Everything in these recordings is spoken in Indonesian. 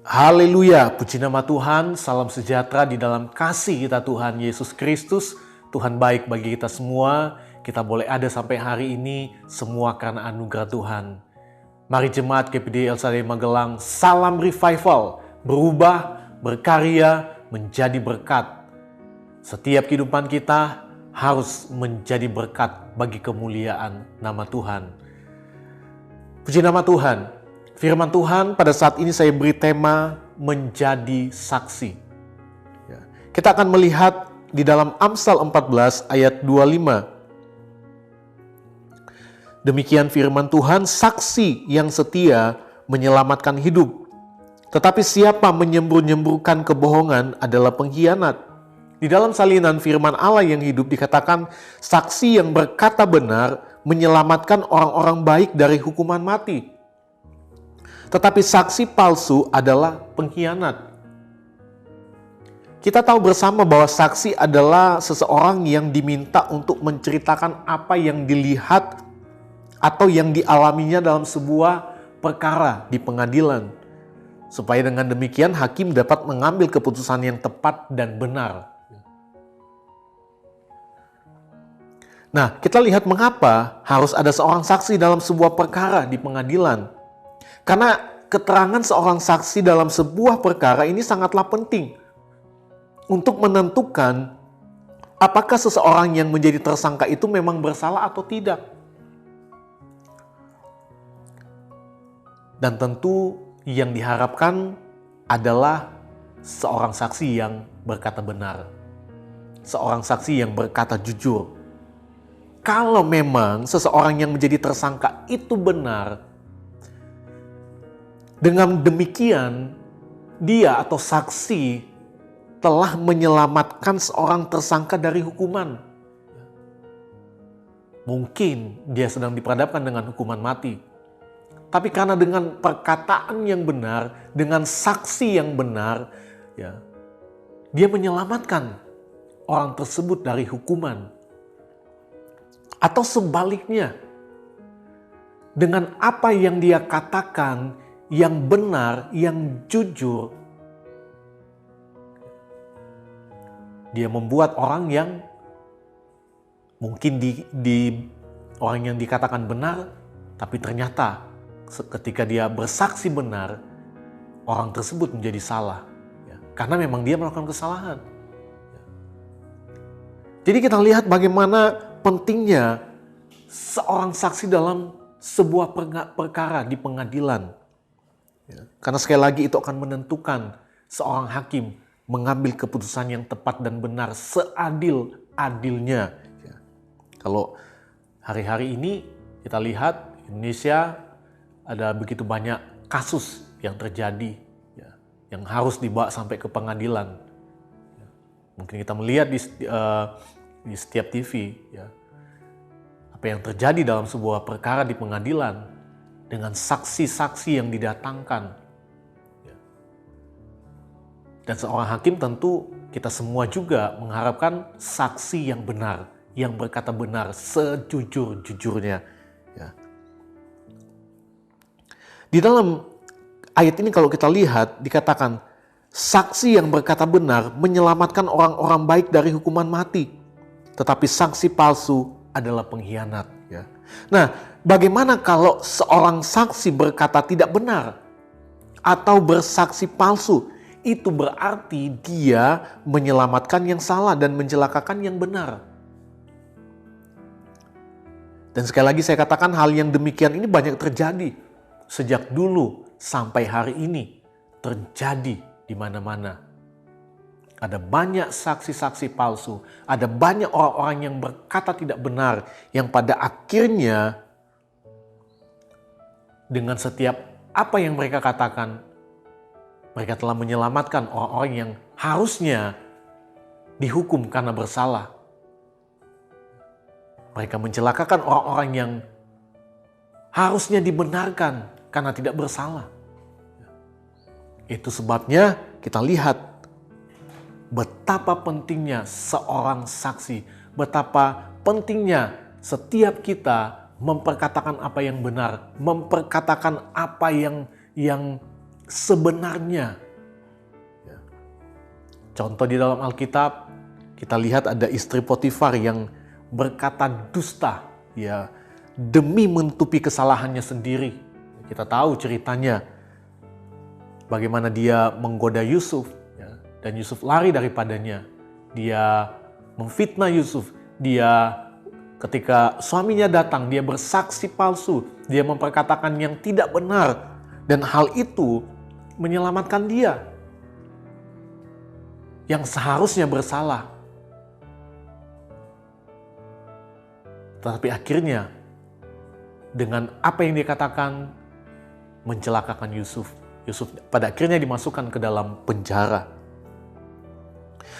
Haleluya, puji nama Tuhan, salam sejahtera di dalam kasih kita Tuhan Yesus Kristus. Tuhan baik bagi kita semua, kita boleh ada sampai hari ini, semua karena anugerah Tuhan. Mari jemaat GPD El Shaddai Magelang, salam revival, berubah, berkarya, menjadi berkat. Setiap kehidupan kita harus menjadi berkat bagi kemuliaan nama Tuhan. Puji nama Tuhan. Firman Tuhan pada saat ini saya beri tema menjadi saksi. Kita akan melihat di dalam Amsal 14 ayat 25. Demikian firman Tuhan, saksi yang setia menyelamatkan hidup. Tetapi siapa menyembur-nyemburkan kebohongan adalah pengkhianat. Di dalam salinan firman Allah yang hidup dikatakan, saksi yang berkata benar menyelamatkan orang-orang baik dari hukuman mati. Tetapi saksi palsu adalah pengkhianat. Kita tahu bersama bahwa saksi adalah seseorang yang diminta untuk menceritakan apa yang dilihat atau yang dialaminya dalam sebuah perkara di pengadilan. Supaya dengan demikian hakim dapat mengambil keputusan yang tepat dan benar. Nah, kita lihat mengapa harus ada seorang saksi dalam sebuah perkara di pengadilan. Karena keterangan seorang saksi dalam sebuah perkara ini sangatlah penting untuk menentukan apakah seseorang yang menjadi tersangka itu memang bersalah atau tidak. Dan tentu yang diharapkan adalah seorang saksi yang berkata benar. Seorang saksi yang berkata jujur. Kalau memang seseorang yang menjadi tersangka itu benar, dengan demikian, dia atau saksi telah menyelamatkan seorang tersangka dari hukuman. Mungkin dia sedang diperhadapkan dengan hukuman mati. Tapi karena dengan perkataan yang benar, dengan saksi yang benar, dia menyelamatkan orang tersebut dari hukuman. Atau sebaliknya, dengan apa yang dia katakan, yang benar, yang jujur, dia membuat orang yang mungkin orang yang dikatakan benar, tapi ternyata ketika dia bersaksi benar, orang tersebut menjadi salah. Karena memang dia melakukan kesalahan. Jadi kita lihat bagaimana pentingnya seorang saksi dalam sebuah perkara di pengadilan. Karena sekali lagi itu akan menentukan seorang hakim mengambil keputusan yang tepat dan benar seadil-adilnya. Kalau hari-hari ini kita lihat Indonesia ada begitu banyak kasus yang terjadi yang harus dibawa sampai ke pengadilan. Mungkin kita melihat di setiap TV apa yang terjadi dalam sebuah perkara di pengadilan dengan saksi-saksi yang didatangkan. Dan seorang hakim tentu kita semua juga mengharapkan saksi yang benar, yang berkata benar sejujur-jujurnya. Di dalam ayat ini kalau kita lihat dikatakan saksi yang berkata benar menyelamatkan orang-orang baik dari hukuman mati. Tetapi saksi palsu adalah pengkhianat. Nah, bagaimana kalau seorang saksi berkata tidak benar atau bersaksi palsu? Itu berarti dia menyelamatkan yang salah dan mencelakakan yang benar. Dan sekali lagi saya katakan hal yang demikian ini banyak terjadi sejak dulu sampai hari ini, terjadi di mana-mana. Ada banyak saksi-saksi palsu, ada banyak orang-orang yang berkata tidak benar, yang pada akhirnya dengan setiap apa yang mereka katakan, mereka telah menyelamatkan orang-orang yang harusnya dihukum karena bersalah. Mereka mencelakakan orang-orang yang harusnya dibenarkan karena tidak bersalah. Itu sebabnya kita lihat betapa pentingnya seorang saksi, betapa pentingnya setiap kita memperkatakan apa yang benar, memperkatakan apa yang sebenarnya. Ya. Contoh di dalam Alkitab, kita lihat ada istri Potifar yang berkata dusta, ya, demi menutupi kesalahannya sendiri. Kita tahu ceritanya, bagaimana dia menggoda Yusuf, ya, dan Yusuf lari daripadanya. Dia memfitnah Yusuf. Dia ketika suaminya datang, dia bersaksi palsu. Dia memperkatakan yang tidak benar. Dan hal itu menyelamatkan dia yang seharusnya bersalah. Tetapi akhirnya dengan apa yang dia katakan mencelakakan Yusuf. Yusuf pada akhirnya dimasukkan ke dalam penjara.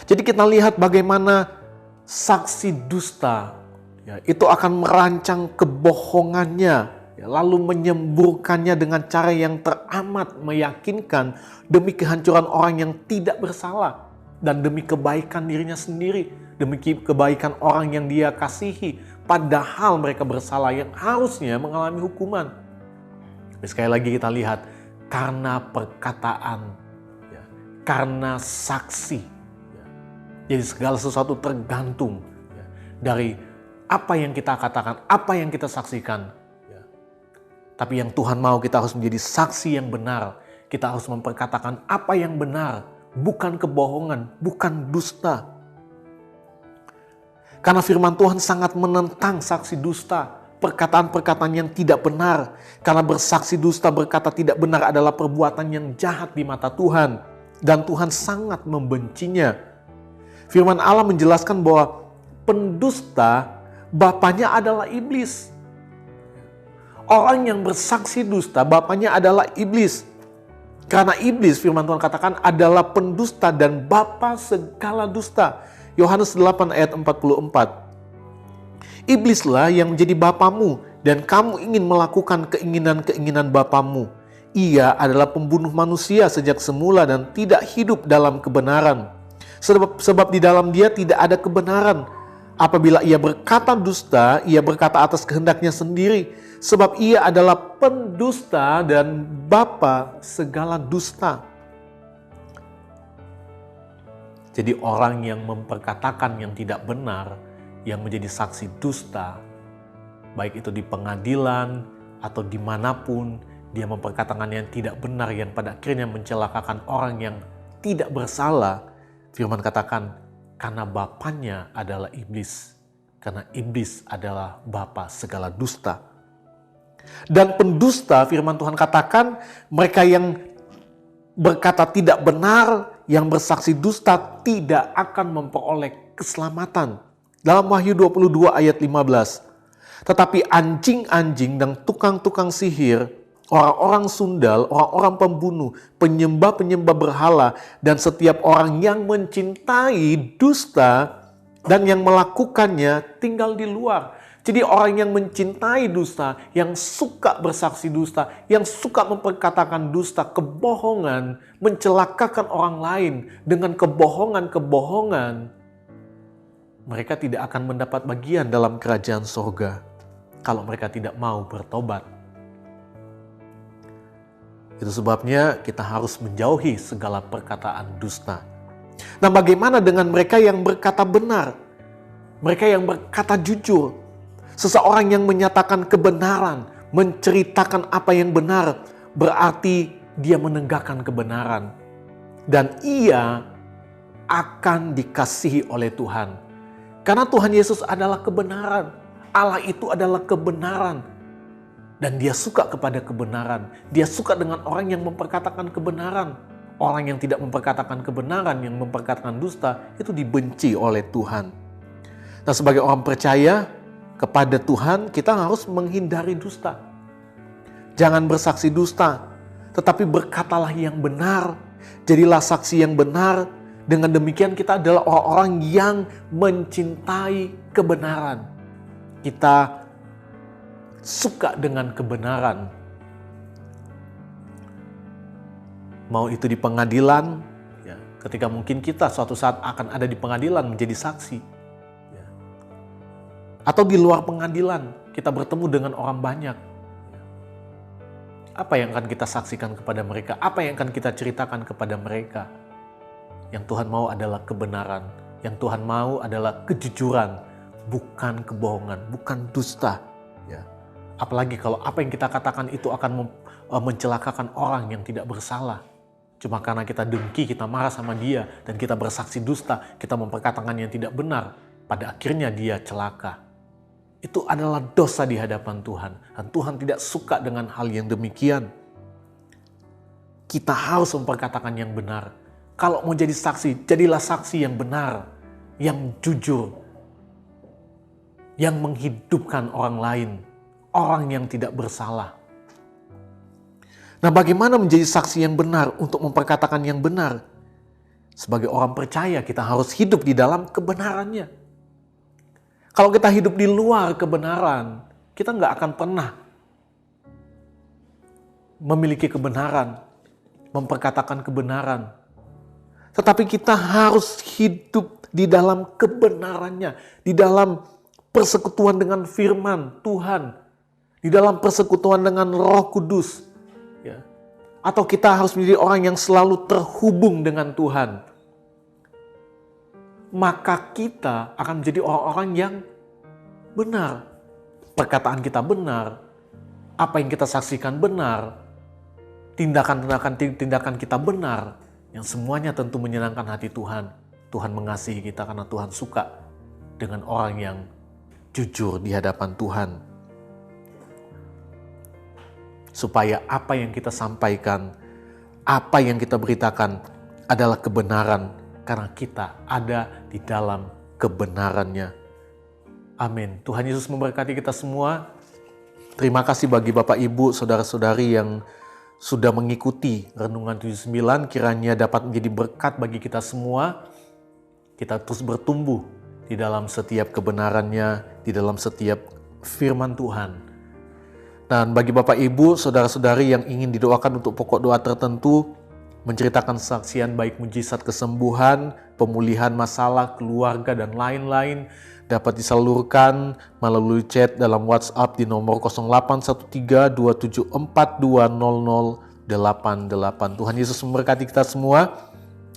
Jadi kita lihat bagaimana saksi dusta, ya, itu akan merancang kebohongannya, ya, lalu menyemburkannya dengan cara yang teramat meyakinkan demi kehancuran orang yang tidak bersalah dan demi kebaikan dirinya sendiri, demi kebaikan orang yang dia kasihi, padahal mereka bersalah yang harusnya mengalami hukuman. Tapi sekali lagi kita lihat, karena perkataan, ya, karena saksi, ya, jadi segala sesuatu tergantung, ya, dari apa yang kita katakan, apa yang kita saksikan. Ya. Tapi yang Tuhan mau, kita harus menjadi saksi yang benar. Kita harus memperkatakan apa yang benar, bukan kebohongan, bukan dusta. Karena firman Tuhan sangat menentang saksi dusta, perkataan-perkataan yang tidak benar. Karena bersaksi dusta, berkata tidak benar adalah perbuatan yang jahat di mata Tuhan. Dan Tuhan sangat membencinya. Firman Allah menjelaskan bahwa pendusta bapaknya adalah iblis. Orang yang bersaksi dusta, bapaknya adalah iblis. Karena iblis, firman Tuhan katakan, adalah pendusta dan bapa segala dusta. Yohanes 8 ayat 44. Iblislah yang menjadi bapamu dan kamu ingin melakukan keinginan-keinginan bapamu. Ia adalah pembunuh manusia sejak semula dan tidak hidup dalam kebenaran. Sebab di dalam dia tidak ada kebenaran. Apabila ia berkata dusta, ia berkata atas kehendaknya sendiri. Sebab ia adalah pendusta dan bapa segala dusta. Jadi orang yang memperkatakan yang tidak benar, yang menjadi saksi dusta, baik itu di pengadilan atau dimanapun, dia memperkatakan yang tidak benar, yang pada akhirnya mencelakakan orang yang tidak bersalah. Firman katakan, karena bapaknya adalah iblis. Karena iblis adalah bapa segala dusta. Dan pendusta, firman Tuhan katakan, mereka yang berkata tidak benar, yang bersaksi dusta tidak akan memperoleh keselamatan. Dalam Wahyu 22 ayat 15. Tetapi anjing-anjing dan tukang-tukang sihir, orang-orang sundal, orang-orang pembunuh, penyembah-penyembah berhala, dan setiap orang yang mencintai dusta dan yang melakukannya tinggal di luar. Jadi orang yang mencintai dusta, yang suka bersaksi dusta, yang suka memperkatakan dusta, kebohongan, mencelakakan orang lain dengan kebohongan-kebohongan, mereka tidak akan mendapat bagian dalam kerajaan sorga kalau mereka tidak mau bertobat. Itu sebabnya kita harus menjauhi segala perkataan dusta. Nah, bagaimana dengan mereka yang berkata benar? Mereka yang berkata jujur. Seseorang yang menyatakan kebenaran, menceritakan apa yang benar, berarti dia menegakkan kebenaran. Dan ia akan dikasihi oleh Tuhan. Karena Tuhan Yesus adalah kebenaran. Allah itu adalah kebenaran. Dan dia suka kepada kebenaran. Dia suka dengan orang yang memperkatakan kebenaran. Orang yang tidak memperkatakan kebenaran, yang memperkatakan dusta, itu dibenci oleh Tuhan. Nah, sebagai orang percaya kepada Tuhan, kita harus menghindari dusta. Jangan bersaksi dusta, tetapi berkatalah yang benar. Jadilah saksi yang benar. Dengan demikian kita adalah orang-orang yang mencintai kebenaran. Kita suka dengan kebenaran. Mau itu di pengadilan, ya, ketika mungkin kita suatu saat akan ada di pengadilan menjadi saksi. Ya. Atau di luar pengadilan, kita bertemu dengan orang banyak. Apa yang akan kita saksikan kepada mereka? Apa yang akan kita ceritakan kepada mereka? Yang Tuhan mau adalah kebenaran. Yang Tuhan mau adalah kejujuran, bukan kebohongan, bukan dusta. Ya. Apalagi kalau apa yang kita katakan itu akan mencelakakan orang yang tidak bersalah. Cuma karena kita dengki, kita marah sama dia, dan kita bersaksi dusta, kita memperkatakan yang tidak benar. Pada akhirnya dia celaka. Itu adalah dosa di hadapan Tuhan. Dan Tuhan tidak suka dengan hal yang demikian. Kita harus memperkatakan yang benar. Kalau mau jadi saksi, jadilah saksi yang benar, yang jujur, yang menghidupkan orang lain, orang yang tidak bersalah. Nah, bagaimana menjadi saksi yang benar untuk memperkatakan yang benar? Sebagai orang percaya, kita harus hidup di dalam kebenarannya. Kalau kita hidup di luar kebenaran, kita nggak akan pernah memiliki kebenaran, memperkatakan kebenaran. Tetapi kita harus hidup di dalam kebenarannya, di dalam persekutuan dengan firman Tuhan, di dalam persekutuan dengan Roh Kudus. Ya. Atau kita harus menjadi orang yang selalu terhubung dengan Tuhan. Maka kita akan menjadi orang-orang yang benar. Perkataan kita benar, apa yang kita saksikan benar, tindakan kita benar, yang semuanya tentu menyenangkan hati Tuhan. Tuhan mengasihi kita karena Tuhan suka dengan orang yang jujur di hadapan Tuhan. Supaya apa yang kita sampaikan, apa yang kita beritakan adalah kebenaran karena kita ada di dalam kebenarannya. Amin. Tuhan Yesus memberkati kita semua. Terima kasih bagi Bapak, Ibu, Saudara-saudari yang sudah mengikuti Renungan 79. Kiranya dapat menjadi berkat bagi kita semua. Kita terus bertumbuh di dalam setiap kebenarannya, di dalam setiap firman Tuhan. Dan bagi Bapak, Ibu, Saudara-saudari yang ingin didoakan untuk pokok doa tertentu, menceritakan saksian baik mujizat kesembuhan, pemulihan masalah, keluarga, dan lain-lain, dapat disalurkan melalui chat dalam WhatsApp di nomor 081327420088. Tuhan Yesus memberkati kita semua.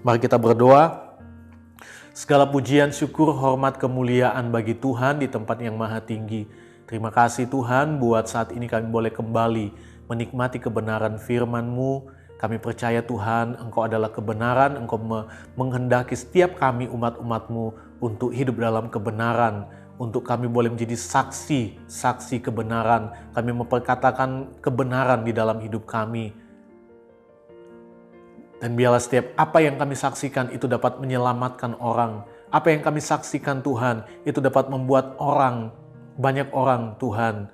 Mari kita berdoa. Segala pujian, syukur, hormat, kemuliaan bagi Tuhan di tempat yang maha tinggi. Terima kasih Tuhan buat saat ini kami boleh kembali menikmati kebenaran firman-Mu. Kami percaya Tuhan, Engkau adalah kebenaran, Engkau menghendaki setiap kami umat-umat-Mu untuk hidup dalam kebenaran, untuk kami boleh menjadi saksi kebenaran. Kami memperkatakan kebenaran di dalam hidup kami. Dan biarlah setiap apa yang kami saksikan itu dapat menyelamatkan orang. Apa yang kami saksikan Tuhan itu dapat membuat banyak orang Tuhan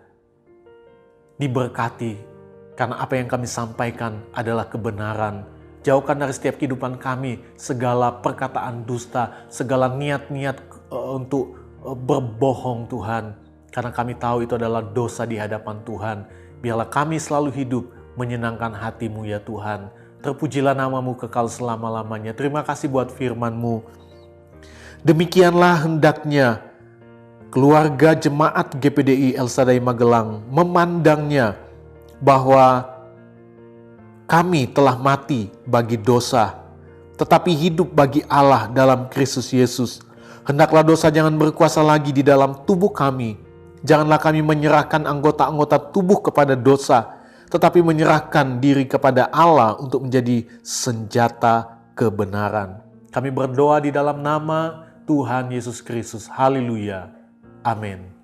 diberkati. Karena apa yang kami sampaikan adalah kebenaran. Jauhkan dari setiap kehidupan kami segala perkataan dusta, segala niat-niat untuk berbohong Tuhan. Karena kami tahu itu adalah dosa di hadapan Tuhan. Biarlah kami selalu hidup menyenangkan hati-Mu ya Tuhan. Terpujilah nama-Mu kekal selama-lamanya. Terima kasih buat firman-Mu. Demikianlah hendaknya keluarga jemaat GPDI El Shaddai Magelang memandangnya, bahwa kami telah mati bagi dosa, tetapi hidup bagi Allah dalam Kristus Yesus. Hendaklah dosa jangan berkuasa lagi di dalam tubuh kami. Janganlah kami menyerahkan anggota-anggota tubuh kepada dosa, tetapi menyerahkan diri kepada Allah untuk menjadi senjata kebenaran. Kami berdoa di dalam nama Tuhan Yesus Kristus. Haleluya. Amin.